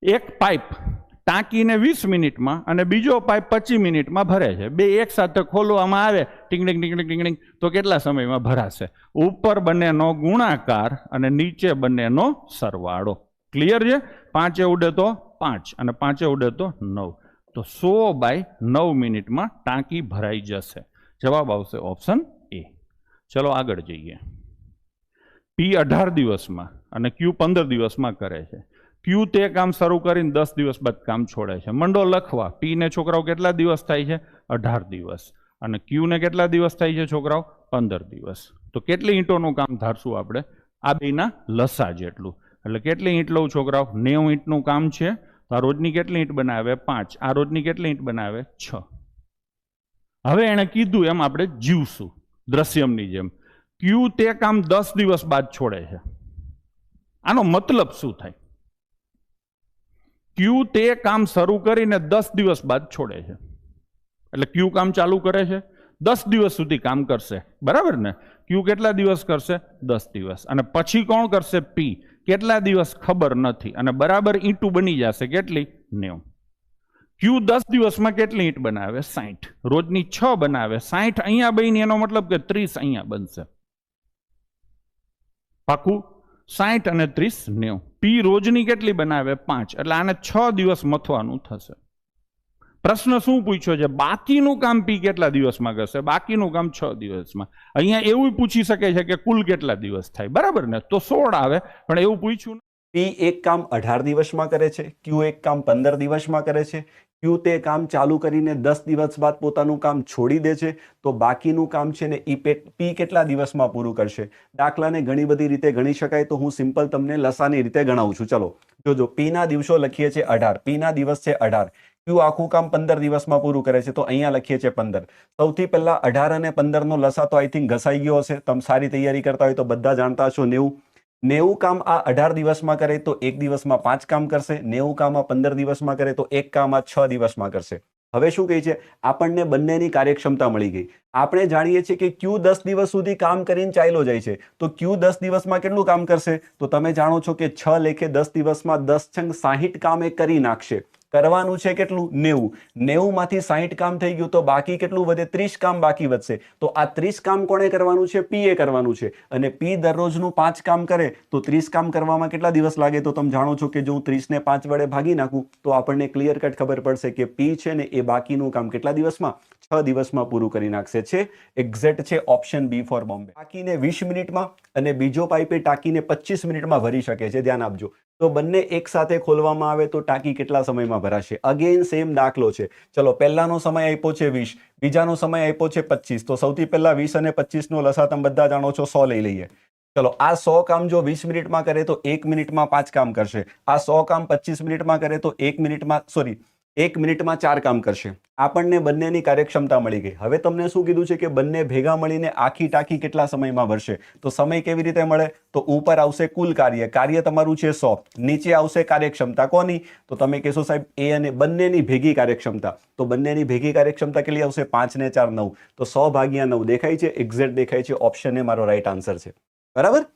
એક પાઇપ ટાંકીને 20 મિનિટમાં અને બીજો પાઇપ 25 મિનિટમાં ભરે છે. બે એક સાથે ખોલવામાં આવે ટીંગડીંગ ટીંગડીંગ ટીંગડીંગ તો કેટલા સમયમાં ભરાશે? ઉપર બંનેનો ગુણાકાર અને નીચે બંનેનો સરવાળો. ક્લિયર છે? 5 ઉડે તો 5 અને 5 ઉડે તો 9. તો 100/9 મિનિટમાં ટાંકી ભરાઈ જશે. જવાબ આવશે ઓપ્શન એ. ચલો આગળ જઈએ. પી 18 દિવસમાં અને ક્યુ 15 દિવસમાં કરે છે. ક્યુ તે કામ શરૂ કરીને 10 દિવસ બાદ કામ છોડે છે. મંડો લખવા. પી ને છોકરાઓ કેટલા દિવસ થાય છે? 18 દિવસ. અને ક્યુ ને કેટલા દિવસ થાય છે છોકરાઓ? 15 દિવસ. તો કેટલી ઈંટોનું કામ ધારશું આપણે? આ બેના લસા જેટલું. એટલે કેટલી ઈંટ લઉં છોકરાઓ? 90 ઈંટનું કામ છે. તો આ રોજની કેટલી ઈંટ બનાવે? 5. આ રોજની કેટલી ઈંટ બનાવે? 6. હવે એણે કીધું એમ આપણે જીવશું દ્રશ્યમની જેમ. ક્યુ તે કામ 10 દિવસ બાદ છોડે છે. આનો મતલબ શું થાય? ક્યુ તે કામ શરૂ કરીને 10 દિવસ બાદ છોડે છે. એટલે ક્યુ કામ ચાલુ કરે છે, 10 દિવસ સુધી કામ કરશે, બરાબર ને? ક્યુ કેટલા દિવસ કરશે? 10 દિવસ. અને પછી કોણ કરશે? પી. કેટલા દિવસ? ખબર નથી. અને બરાબર ઈંટું બની જશે કેટલી? 90. ક્યુ 10 દિવસમાં કેટલી ઈંટ બનાવે? 60. રોજની 6 બનાવે. 60 અહીંયા બની, એનો મતલબ કે 30 અહીંયા બનશે. પાકું? 60 અને 30 90. પી રોજની કેટલી બનાવે? 5. એટલે આને 6 દિવસ મથવાનું થશે. પ્રશ્ન શું પૂછ્યો છે? બાકીનું કામ પી કેટલા દિવસમાં કરશે? બાકીનું કામ 6 દિવસમાં. અહીંયા એવું પૂછી શકે છે કે કુલ કેટલા દિવસ થાય, બરાબર ને? તો 16 આવે, પણ એવું પૂછ્યું. પી એક કામ 18 દિવસમાં કરે છે, ક્યુ એક કામ 15 દિવસમાં કરે છે. ક્યુ તે કામ ચાલુ કરીને 10 દિવસ બાદ પોતાનું કામ છોડી દે છે. તો બાકીનું કામ છે ને પી કેટલા દિવસમાં પૂરું કરશે? દાખલાને ઘણી બધી રીતે ગણી શકાય, તો હું સિમ્પલ તમને લસાની રીતે ગણાવું છું. ચલો જોજો, પી ના દિવસો લખીએ છીએ 18, પી ના દિવસ છે 18. ક્યુ આખું કામ 15 દિવસમાં પૂરું કરે છે, તો અહીંયા લખીએ છીએ 15. સૌથી પહેલા 18 અને 15 નો લસા તો આઈ થિંક ઘસાઈ ગયો હશે. તમે સારી તૈયારી કરતા હોય તો બધા જાણતા હશો. 90 કામ આ 18 દિવસમાં કરે તો એક દિવસમાં 5 કામ કરશે. 90 કામ આ 15 દિવસમાં કરે તો એક કામ આ 6 દિવસમાં કરશે. હવે શું કહે છે? આપણને બંનેની કાર્યક્ષમતા મળી ગઈ. આપણે જાણીએ છીએ કે ક્યુ 10 દિવસ સુધી કામ કરીને ચાલ્યો જાય છે, તો ક્યુ 10 દિવસમાં કેટલું કામ કરશે? તો તમે જાણો છો કે 6 લેખે 10 દિવસમાં 10 છંગ 60 કામ એ કરી નાખશે. કરવાનું છે કેટલું? 90. 90 માંથી 60 કામ થઈ ગયું, તો બાકી કેટલું વધે? 30 કામ બાકી વધશે. તો આ 30 કામ કોણે કરવાનું છે? પી એ કરવાનું છે. અને પી દરરોજનું 5 કામ કરે તો 30 કામ કરવામાં કેટલા દિવસ લાગે? તો તમે જાણો છો કે જો હું 30 ને 5 વડે ભાગી નાખું તો આપણને ક્લિયર કટ ખબર પડશે કે પી છે ને એ બાકીનું કામ કેટલા દિવસમાં? 6 દિવસમાં પૂરું કરી નાખશે. છે એક્ઝેક્ટ છે ઓપ્શન બી ફોર બોમ્બે. ટાંકીને 20 મિનિટમાં અને બીજો પાઇપે ટાંકીને 25 મિનિટમાં ભરી શકે છે. ધ્યાન આપજો. તો બંને એક સાથે ખોલવામાં આવે તો ટાંકી કેટલા સમયમાં ભરાશે? અગેન સેમ દાખલો છે. ચલો, પહેલાનો સમય આપ્યો છે 20, બીજાનો સમય આપ્યો છે 25. તો સૌથી પહેલા 20 અને 25 નો લસા તમે બધા જાણો છો, 100 લઈ લઈએ. ચલો, આ 100 કામ જો 20 મિનિટમાં કરે તો 1 મિનિટમાં 5 કામ કરશે. આ 100 કામ 25 મિનિટમાં કરે તો 1 મિનિટમાં 4 કામ કરશે. આપણને બંનેની કાર્યક્ષમતા મળી ગઈ. હવે તમને શું કીધું છે કે બંને ભેગા મળીને આખી ટાંકી કેટલા સમયમાં ભરશે? તો સમય કેવી રીતે મળે? તો ઉપર આવશે કુલ કાર્ય. કાર્ય તમારું છે 100. નીચે આવશે કાર્યક્ષમતા કોની? તો તમે કહેશો સાહેબ એ અને બંનેની ભેગી કાર્યક્ષમતા. તો બંનેની ભેગી કાર્યક્ષમતા કેટલી આવશે? 5 ને 4 9. તો 100 ભાગ્યા 9 દેખાય છે? એક્ઝેક્ટ દેખાય છે. ઓપ્શન એ મારો રાઈટ આન્સર છે. બરાબર.